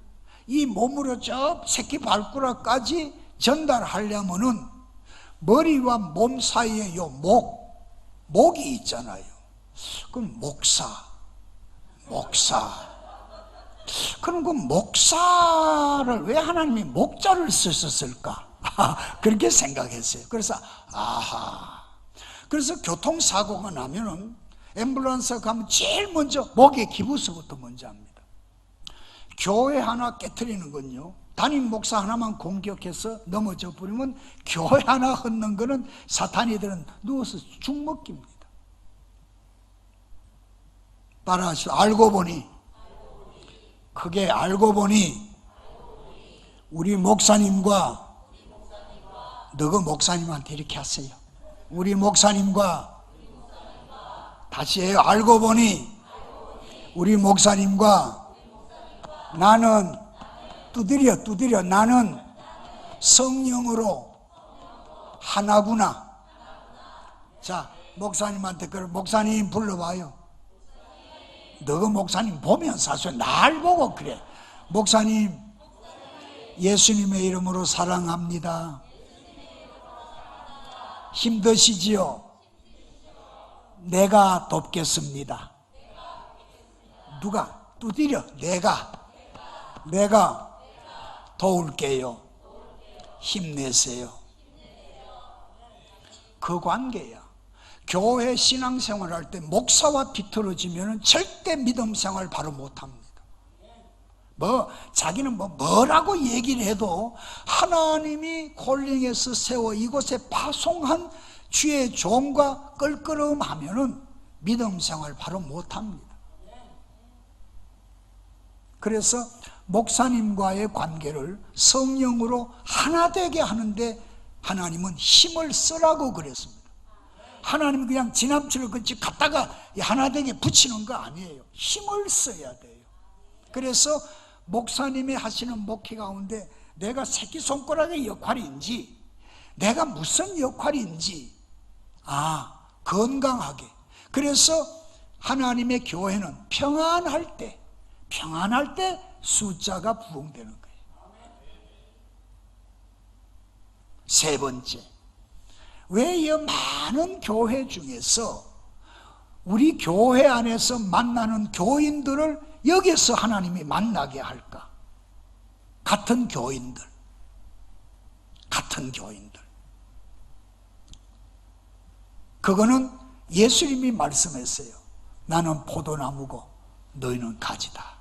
이 몸으로 저 새끼 발가락까지 전달하려면은 머리와 몸 사이에 요 목이 있잖아요. 그럼 목사. 그럼 그 목사를 왜 하나님이 목자를 쓰셨을까? 그렇게 생각했어요. 그래서 그래서 교통사고가 나면은 앰뷸런스 가면 제일 먼저 목의 기부서부터 먼저 합니다. 교회 하나 깨트리는 건요, 담임 목사 하나만 공격해서 넘어져 버리면 교회 하나 헛는 거는 사탄이들은 누워서 죽먹깁니다. 따라하시오. 알고 보니 크게 알고 보니 우리 목사님과 너가 목사님한테 이렇게 하세요. 우리 목사님과 다시 해요. 알고 보니 우리 목사님과 나는 두드려 나는 성령으로 하나구나. 자, 목사님한테 목사님 불러봐요. 너가 목사님 보면 사실 날 보고 그래. 목사님, 예수님의 이름으로 사랑합니다. 힘드시지요? 내가 돕겠습니다. 누가? 두드려. 내가 도울게요. 힘내세요. 그 관계야. 교회 신앙생활 할 때 목사와 비틀어지면 절대 믿음 생활 바로 못합니다. 자기는 뭐라고 얘기를 해도 하나님이 콜링에서 세워 이곳에 파송한 주의 종과 껄끄러움하면은 믿음 생활 바로 못합니다. 그래서 목사님과의 관계를 성령으로 하나 되게 하는데 하나님은 힘을 쓰라고 그랬습니다. 하나님은 그냥 지나치를 그치 갖다가 하나 되게 붙이는 거 아니에요. 힘을 써야 돼요. 그래서 목사님이 하시는 목회 가운데 내가 새끼손가락의 역할인지 내가 무슨 역할인지 건강하게. 그래서 하나님의 교회는 평안할 때 숫자가 부흥되는 거예요. 세 번째, 왜 이 많은 교회 중에서 우리 교회 안에서 만나는 교인들을 여기서 하나님이 만나게 할까? 같은 교인들. 그거는 예수님이 말씀했어요. 나는 포도나무고 너희는 가지다.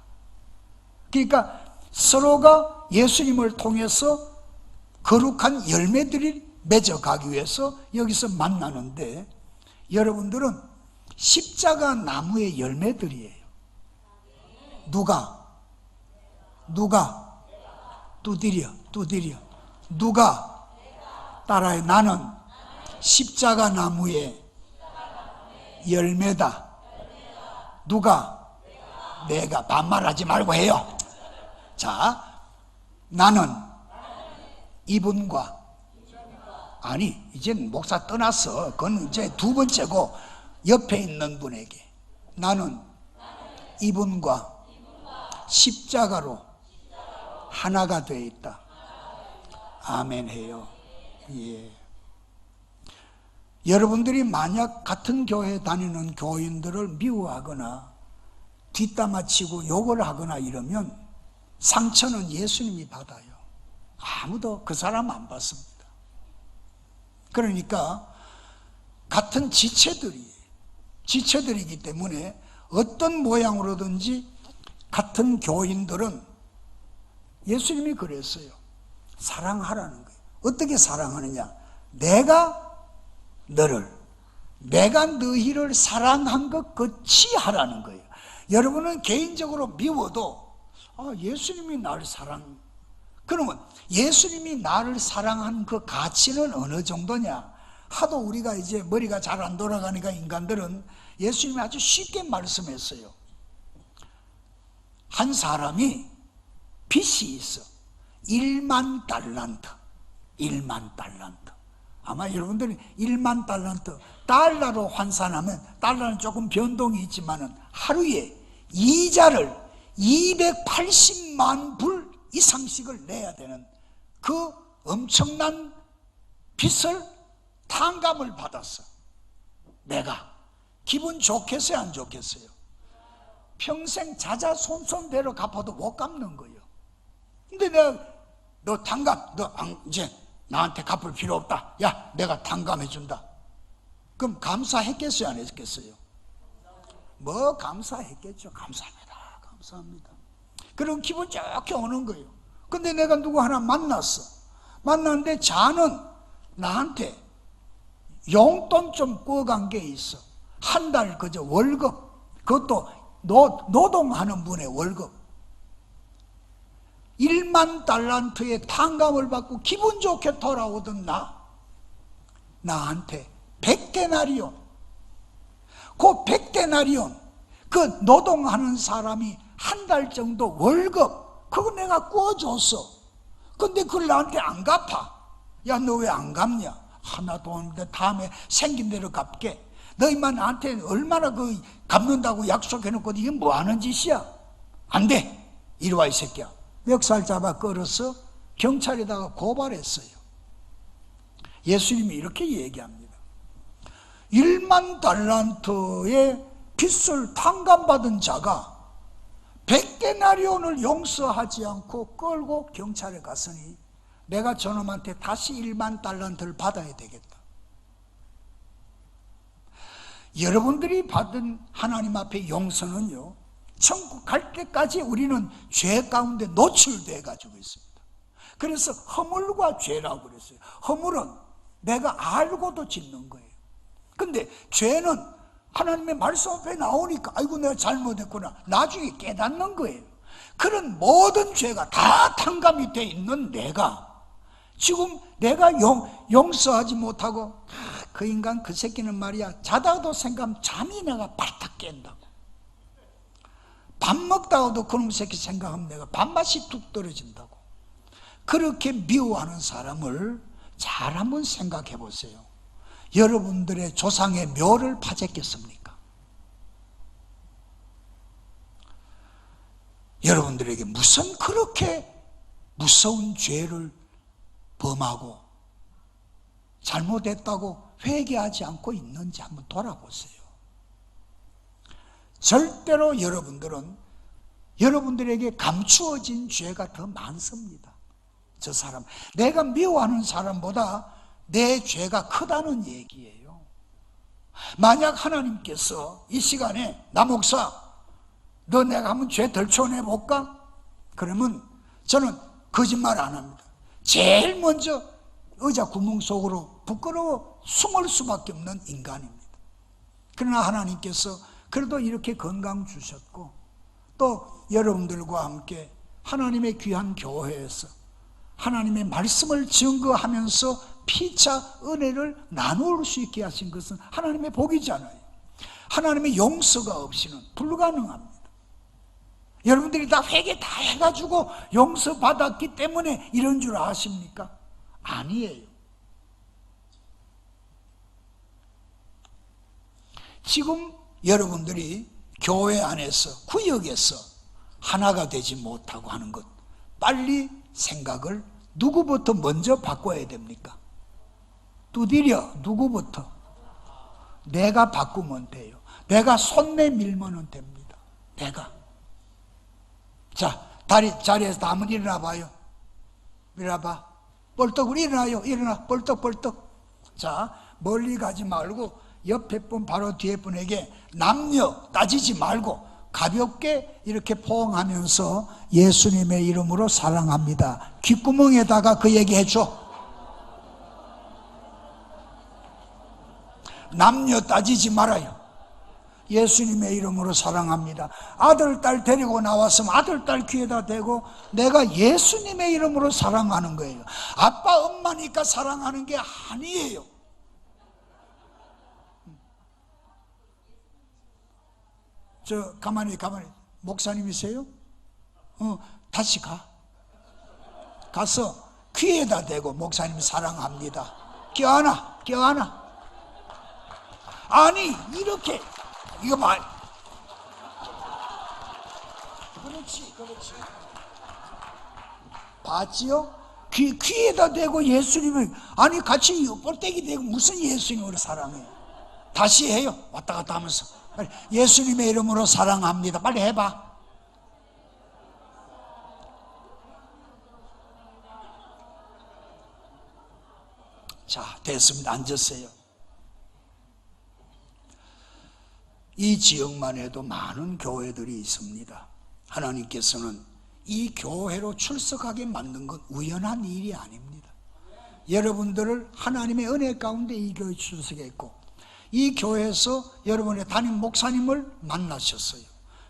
그러니까 서로가 예수님을 통해서 거룩한 열매들이 맺어가기 위해서 여기서 만나는데, 여러분들은 십자가 나무의 열매들이에요. 누가? 두드려. 누가? 따라해. 나는 십자가 나무의 열매다. 누가? 내가. 반말하지 말고 해요. 자, 나는 이분과, 아니 이젠 목사 떠났어. 그건 이제 두 번째고, 옆에 있는 분에게 나는 이분과 십자가로 하나가 되어 있다. 아멘 해요. 예. 여러분들이 만약 같은 교회 다니는 교인들을 미워하거나 뒷담화치고 욕을 하거나 이러면 상처는 예수님이 받아요. 아무도 그 사람 안 받습니다. 그러니까 같은 지체들이기 때문에 어떤 모양으로든지 같은 교인들은, 예수님이 그랬어요. 사랑하라는 거예요. 어떻게 사랑하느냐? 내가 너희를 사랑한 것 같이 하라는 거예요. 여러분은 개인적으로 미워도 예수님이 나를 그러면 예수님이 나를 사랑한 그 가치는 어느 정도냐? 하도 우리가 이제 머리가 잘 안 돌아가니까 인간들은 예수님이 아주 쉽게 말씀했어요. 한 사람이 빚이 있어. 1만 달란트. 아마 여러분들이 1만 달란트 달러로 환산하면, 달러는 조금 변동이 있지만은 하루에 이자를 280만 불 이상씩을 내야 되는 그 엄청난 빚을 탕감을 받았어. 내가 기분 좋겠어요, 안 좋겠어요? 평생 자자손손대로 갚아도 못 갚는 거예요. 근데 내가 너 탕감, 이제 나한테 갚을 필요 없다. 야, 내가 탕감해 준다. 그럼 감사했겠어요, 안 했겠어요? 뭐 감사했겠죠. 감사합니다. 그럼 기분 좋게 오는 거예요. 근데 내가 누구 하나 만났는데 자는 나한테 용돈 좀 꿔간 게 있어. 한 달 그저 월급, 그것도 노동하는 분의 월급 1만 달란트의 탕감을 받고 기분 좋게 돌아오던 나한테 100데나리온, 그 100데나리온, 그 노동하는 사람이 한 달 정도 월급, 그거 내가 구워줬어. 근데 그걸 나한테 안 갚아. 야, 너 왜 안 갚냐? 하나도 없는데 다음에 생긴 대로 갚게. 너희만 나한테 얼마나 갚는다고 약속해놓고 이게 뭐 하는 짓이야? 안 돼. 이리 와, 이 새끼야. 멱살 잡아 끌어서 경찰에다가 고발했어요. 예수님이 이렇게 얘기합니다. 1만 달란트의 빚을 탕감받은 자가 100데나리온을 용서하지 않고 끌고 경찰에 갔으니 내가 저놈한테 다시 1만 달란트를 받아야 되겠다. 여러분들이 받은 하나님 앞에 용서는요, 천국 갈 때까지 우리는 죄 가운데 노출되어 가지고 있습니다. 그래서 허물과 죄라고 그랬어요. 허물은 내가 알고도 짓는 거예요. 근데 죄는 하나님의 말씀 앞에 나오니까 아이고 내가 잘못했구나 나중에 깨닫는 거예요. 그런 모든 죄가 다 탕감이 돼 있는 내가 지금 내가 용서하지 못하고 그 인간 그 새끼는 말이야 자다가도 생각하면 잠이 내가 발탁 깬다고, 밥 먹다가도 그놈 새끼 생각하면 내가 밥맛이 뚝 떨어진다고. 그렇게 미워하는 사람을 잘 한번 생각해 보세요. 여러분들의 조상의 묘를 파졌겠습니까? 여러분들에게 무슨 그렇게 무서운 죄를 범하고 잘못했다고 회개하지 않고 있는지 한번 돌아보세요. 절대로 여러분들에게 감추어진 죄가 더 많습니다. 저 사람, 내가 미워하는 사람보다 내 죄가 크다는 얘기예요. 만약 하나님께서 이 시간에 나 목사 너 내가 한번 죄 덜 쳐내볼까? 그러면 저는 거짓말 안 합니다. 제일 먼저 의자 구멍 속으로 부끄러워 숨을 수밖에 없는 인간입니다. 그러나 하나님께서 그래도 이렇게 건강 주셨고 또 여러분들과 함께 하나님의 귀한 교회에서 하나님의 말씀을 증거하면서 피차 은혜를 나눌 수 있게 하신 것은 하나님의 복이잖아요. 하나님의 용서가 없이는 불가능합니다. 여러분들이 다 회개 다 해가지고 용서받았기 때문에 이런 줄 아십니까? 아니에요. 지금 여러분들이 교회 안에서 구역에서 하나가 되지 못하고 하는 것, 빨리 생각을 누구부터 먼저 바꿔야 됩니까? 두드려. 누구부터? 내가 바꾸면 돼요. 내가 손 내밀면 됩니다. 내가. 자, 자리에서 다 한번 일어나 봐요. 일어나봐. 벌떡 일어나요. 일어나. 벌떡. 자, 멀리 가지 말고 옆에 분 바로 뒤에 분에게 남녀 따지지 말고 가볍게 이렇게 포옹하면서 예수님의 이름으로 사랑합니다. 귓구멍에다가 그 얘기 해줘. 남녀 따지지 말아요. 예수님의 이름으로 사랑합니다. 아들, 딸 데리고 나왔으면 아들, 딸 귀에다 대고 내가 예수님의 이름으로 사랑하는 거예요. 아빠, 엄마니까 사랑하는 게 아니에요. 저 가만히 목사님이세요? 다시 가서 귀에다 대고 목사님 사랑합니다. 껴안아. 아니 이렇게 이거 말. 그렇지. 봤지요? 귀에다 대고 예수님을 아니 같이 뻘떼기 대고 무슨 예수님을 사랑해? 다시 해요. 왔다 갔다 하면서 빨리 예수님의 이름으로 사랑합니다. 빨리 해봐. 자, 됐습니다. 앉으세요. 이 지역만 해도 많은 교회들이 있습니다. 하나님께서는 이 교회로 출석하게 만든 건 우연한 일이 아닙니다. 여러분들을 하나님의 은혜 가운데 이 교회에 출석했고 이 교회에서 여러분의 담임 목사님을 만나셨어요.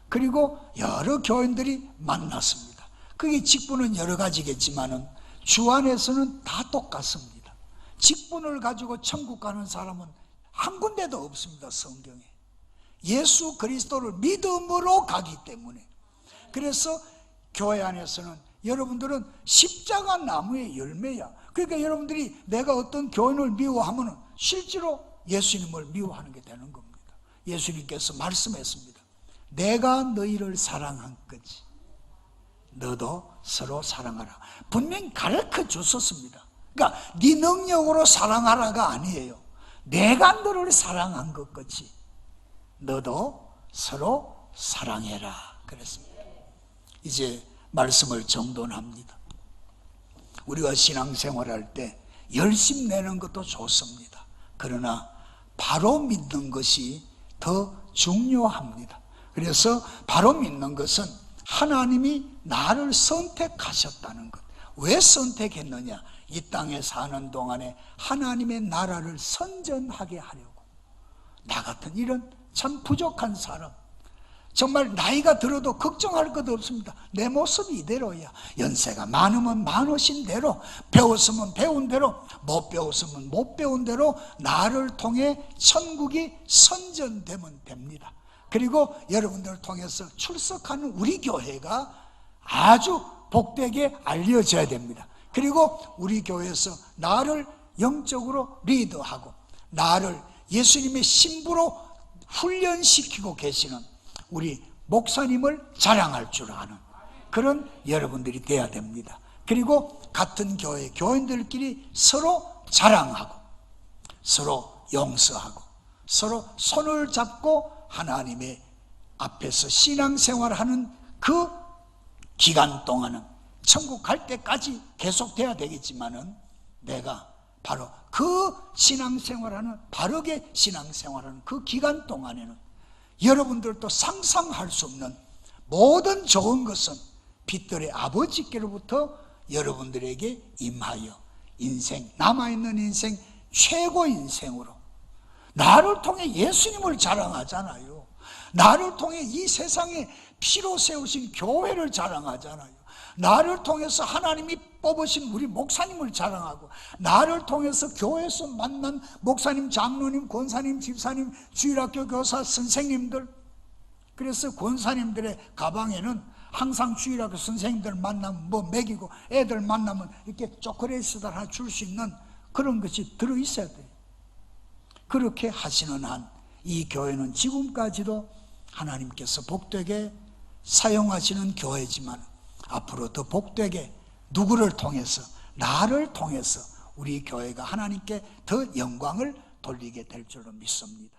그리고 여러 교인들이 만났습니다. 그게 직분은 여러 가지겠지만은 주 안에서는 다 똑같습니다. 직분을 가지고 천국 가는 사람은 한 군데도 없습니다. 성경에. 예수 그리스도를 믿음으로 가기 때문에. 그래서 교회 안에서는 여러분들은 십자가 나무의 열매야. 그러니까 여러분들이 내가 어떤 교인을 미워하면 실제로 예수님을 미워하는 게 되는 겁니다. 예수님께서 말씀했습니다. 내가 너희를 사랑한 거지 너도 서로 사랑하라. 분명히 가르쳐 줬었습니다. 그러니까 네 능력으로 사랑하라가 아니에요. 내가 너를 사랑한 것 같이 너도 서로 사랑해라 그랬습니다. 이제 말씀을 정돈합니다. 우리가 신앙생활할 때 열심 내는 것도 좋습니다. 그러나 바로 믿는 것이 더 중요합니다. 그래서 바로 믿는 것은 하나님이 나를 선택하셨다는 것. 왜 선택했느냐? 이 땅에 사는 동안에 하나님의 나라를 선전하게 하려고. 나 같은 이런 참 부족한 사람, 정말 나이가 들어도 걱정할 것 없습니다. 내 모습이 이대로야. 연세가 많으면 많으신 대로, 배웠으면 배운 대로, 못 배웠으면 못 배운 대로 나를 통해 천국이 선전되면 됩니다. 그리고 여러분들을 통해서 출석하는 우리 교회가 아주 복되게 알려져야 됩니다. 그리고 우리 교회에서 나를 영적으로 리더하고 나를 예수님의 신부로 훈련시키고 계시는 우리 목사님을 자랑할 줄 아는 그런 여러분들이 돼야 됩니다. 그리고 같은 교회 교인들끼리 서로 자랑하고 서로 용서하고 서로 손을 잡고 하나님의 앞에서 신앙생활하는 그 기간 동안은 천국 갈 때까지 계속돼야 되겠지만은 내가 바로 그 신앙생활하는, 바르게 신앙생활하는 그 기간 동안에는 여러분들도 상상할 수 없는 모든 좋은 것은 빛들의 아버지께로부터 여러분들에게 임하여 인생, 남아있는 인생 최고 인생으로 나를 통해 예수님을 자랑하잖아요. 나를 통해 이 세상에 피로 세우신 교회를 자랑하잖아요. 나를 통해서 하나님이 뽑으신 우리 목사님을 자랑하고, 나를 통해서 교회에서 만난 목사님, 장로님, 권사님, 집사님, 주일학교 교사 선생님들, 그래서 권사님들의 가방에는 항상 주일학교 선생님들 만나면 뭐 먹이고, 애들 만나면 이렇게 초콜릿을 하나 줄 수 있는 그런 것이 들어있어야 돼요. 그렇게 하시는 한 이 교회는 지금까지도 하나님께서 복되게 사용하시는 교회지만 앞으로 더 복되게 누구를 통해서, 나를 통해서 우리 교회가 하나님께 더 영광을 돌리게 될 줄로 믿습니다.